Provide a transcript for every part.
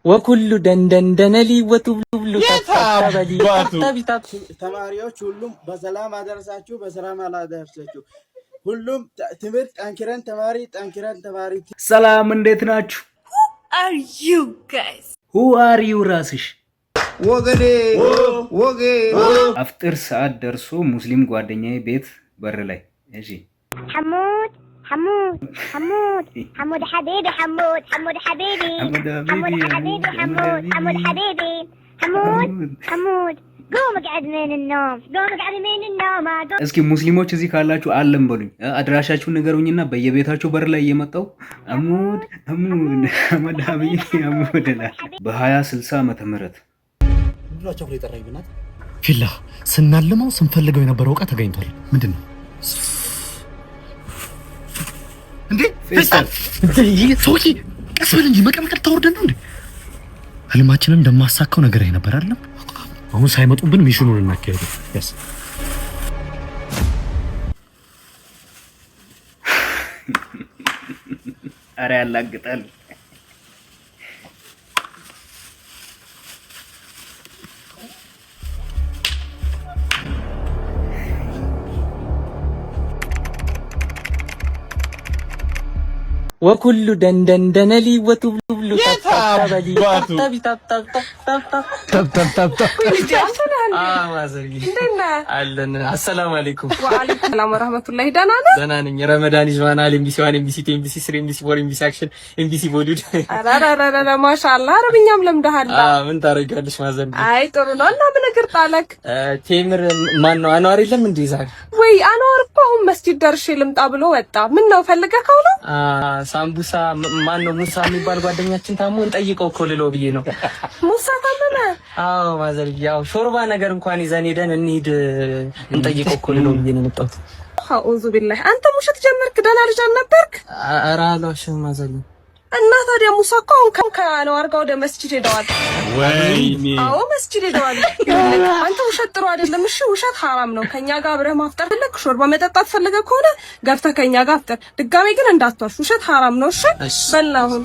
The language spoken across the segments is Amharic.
ወኩሉ ደንደንደነሊ ወቱብሉ ተፈበሊ ተቢታት ተማሪዎች ሁሉም በሰላም አደረሳችሁ በሰላም አላደረሳችሁ ሁሉም ትምህርት ጠንክረን ተማሪ ሰላም እንዴት ናችሁ are you guys who are you ራስሽ ወገኔ አፍጥር ሰዓት ደርሶ ሙስሊም ጓደኛዬ ቤት በር ላይ እሺ حمود حبيبي حمود حبيبي قوم اقعد من النوم እስኪ ሙስሊሞች እዚህ ካላችሁ አለም በሉኝ አድራሻችሁን ንገሩኝና በየቤታችሁ በር ላይ እየመጣው አሙድ አህመድ ሀቢቢ አሙድላ በ2060 ዓመተ ምህረት ሁላችሁ ላይ ጠራይብናት ፊላ ስናልመው ስንፈልገው የነበረው ዕቃ ተገኝቷል ምንድነው እንዴ ፈስታል ሶኪ ቀስበል እንጂ መቀመቅ ተወርደን ነው እንዴ ህልማችንን እንደማሳካው ነገር ነበር አይደለም አሁን ሳይመጡብን ሚሽኑን እናካሄድ ያስ አረ ያላግጣል ወኩሉ ደንደንደነሊ ወቱብሉ ተፈበሊ ተቢታት አለን አሰላሙ አለይኩም ወአለይኩም ሰላም ወራህመቱላሂ ደህና ነኝ ረመዳን ይዟናል ኤምቢሲ1 ኤምቢሲ2 ኤምቢሲ3 ኤምቢሲ4 ኤምቢሲ አክሽን ኤምቢሲ ቦሊውድ አራራራ ማሻአላህ አረብኛም ለምደሃል ምን ታረጋለሽ ማዘር አይ ጥሩ ነው እና ምን ነገር ጣለክ ቴምር ማን ነው አንዋር የለም እንዴ ዛሬ ወይ አንዋር እኮ አሁን መስጂድ ደርሼ ልምጣ ብሎ ወጣ ምን ነው ፈልገከው ነው ሳምቡሳ ማን ነው ሙሳ የሚባል ጓደኛችን ታሞ እንጠይቀው እኮ ልለው ብዬ ነው ሙሳ ታመመ አዎ ማዘር ያው ሾርባ ነገር እንኳን ይዘን ሄደን እንሂድ እንጠይቀው እኮ ልለው ብዬ ነው መጣሁት አኡዙ ቢላህ አንተ ሙሽት ጀመርክ ደህና ልጅ አልነበርክ ኧረ አልዋሽም ማዘር እና ታዲያ ሙሳ እኮ አሁን ከአንዋር ጋር ወደ መስጂድ ሄደዋል ወይኔ አዎ መስጂድ ሄደዋል አንተ ውሸት ጥሩ አይደለም እሺ ውሸት ሐራም ነው ከኛ ጋር አብረህ ማፍጠር ፈለክ ሾርባ መጠጣት ፈለገ ከሆነ ገብተህ ከኛ ጋር አፍጠር ድጋሜ ግን እንዳትዋሽ ውሸት ሐራም ነው እሺ በላሁን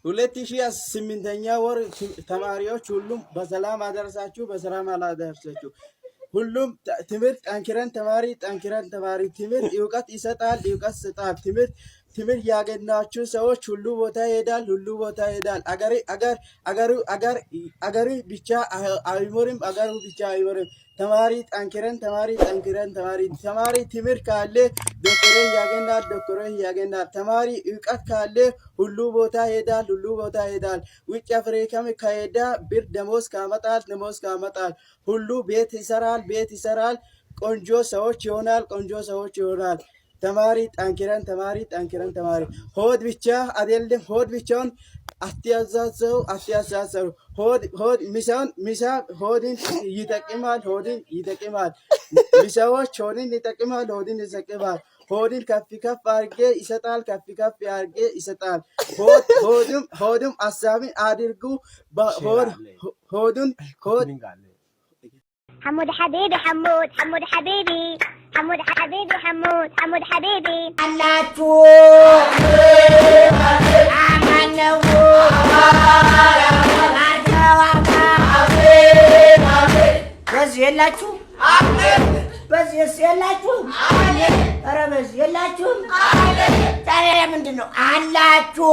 2008ኛ ወር ተማሪዎች ሁሉም በሰላም አደረሳችሁ በሰላም አላደረሳችሁ ሁሉም ትምህርት ጠንክረን ተማሪ ትምህርት ዕውቀት ይሰጣል ትምህርት ያገኛችሁ ሰዎች ሁሉ ቦታ ይሄዳል አገሩ ብቻ አይሞርም ተማሪ ጠንክረን ተማሪ ትምህርት ካለ ዶክተር ያገኛል ተማሪ ዕውቀት ካለ ሁሉ ቦታ ይሄዳል ውጭ አፍሪካም ከሄዳ ብር ደሞዝ ካመጣል ሁሉ ቤት ይሰራል ቆንጆ ሰዎች ይሆናል ተማሪ ጠንክረን ተማሪ ሆድ ብቻ አይደለም ሆድ ብቻውን አትያዛዘው ሆድ ሚሳ ሆድን ይጠቅማል ሚሳዎች ሆድን ይጠቅማል ሆድን ከፍ አርጌ ይሰጣል ሆድም አሳቢ አድርጉ ሆዱን حمود حبيبي አላችሁ አማነው በዚህ የላችሁ በዚህ የላችሁ ኧረ በዚህ የላችሁም ታዲያ ምንድን ነው አላችሁ